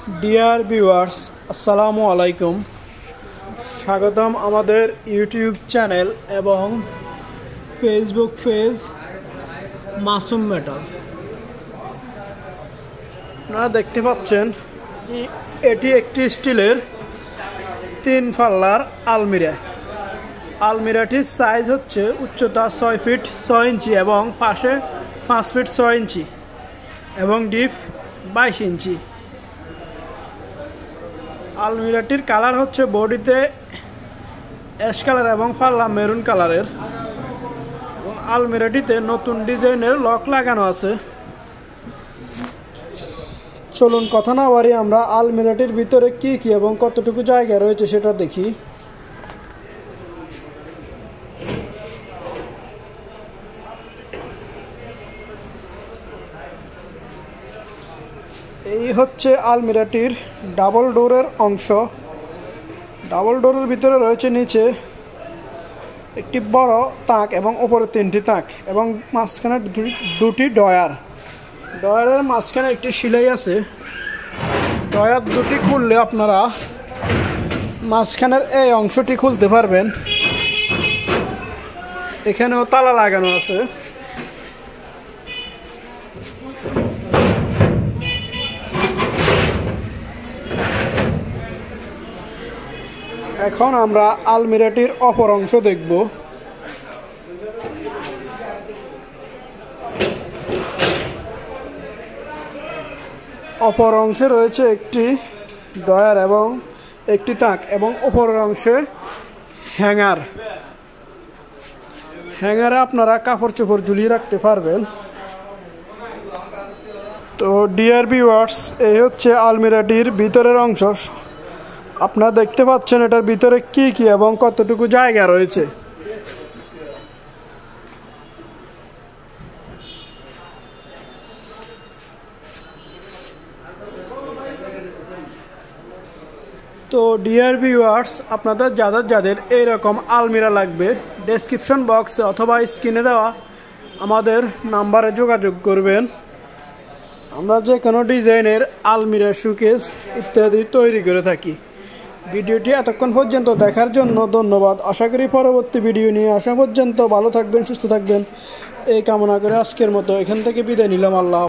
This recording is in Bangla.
ডিয়ার ভিউয়ার্স, আসসালামু আলাইকুম। স্বাগতম আমাদের ইউটিউব চ্যানেল এবং ফেসবুক পেজ মাসুম মেটাল। আপনারা দেখতে পাচ্ছেন এটি একটি স্টিলের 3 পাল্লার আলমিরা। আলমিরাটির সাইজ হচ্ছে উচ্চতা 6 ফিট 6 ইঞ্চি এবং পাশে 5 ফিট 6 ইঞ্চি এবং ডিপ 22 ইঞ্চি। আলমিরাটির কালার হচ্ছে বডিতে অ্যাশ কালার এবং পাল্লা মেরুন কালারের। এবং আলমিরাটিতে নতুন ডিজাইনের লক লাগানো আছে। চলুন কথা না বাড়িয়ে আমরা আলমিরাটির ভিতরে কি কি এবং কতটুকু জায়গা রয়েছে সেটা দেখি। এই হচ্ছে আলমিরাটির ডাবল ডোরের অংশ। ডাবল ডোরের ভিতরে রয়েছে নিচে একটি বড় তাক এবং উপরে 3টি তাক এবং মাঝখানে দুটি ডয়ার। ডয়ারের মাঝখানে একটি সেলাই আছে। ডয়ার দুটি খুললে আপনারা মাঝখানের এই অংশটি খুলতে পারবেন। এখানেও তালা লাগানো আছে। এখন আমরা আলমিরাটির অপর অংশ দেখব। অপর অংশে রয়েছে একটি ডয়ার এবং একটি তাক এবং অপরের অংশে হ্যাঙ্গার। হ্যাঙ্গারে আপনারা কাপড় চোপড় ঝুলিয়ে রাখতে পারবেন। তো ডিয়ার ভিউয়ার্স, এই হচ্ছে আলমিরাটির ভিতরের অংশ। আপনারা দেখতে পাচ্ছেন এটার ভিতরে কি কি এবং কতটুকু জায়গা রয়েছে। তো ডিয়ার ভিউয়ার্স, আপনাদের যাদের এইরকম আলমিরা লাগবে, ডেসক্রিপশন বক্সে অথবা স্ক্রিনে দেওয়া আমাদের নাম্বারে যোগাযোগ করবেন। আমরা যে কোনো ডিজাইনের আলমিরা, শোকেস ইত্যাদি তৈরি করে থাকি। ভিডিওটি এতক্ষণ পর্যন্ত দেখার জন্য ধন্যবাদ। আশা করি পরবর্তী ভিডিও নিয়ে আসা পর্যন্ত ভালো থাকবেন, সুস্থ থাকবেন এই কামনা করে আজকের মতো এখান থেকে বিদায় নিলাম। আল্লাহ।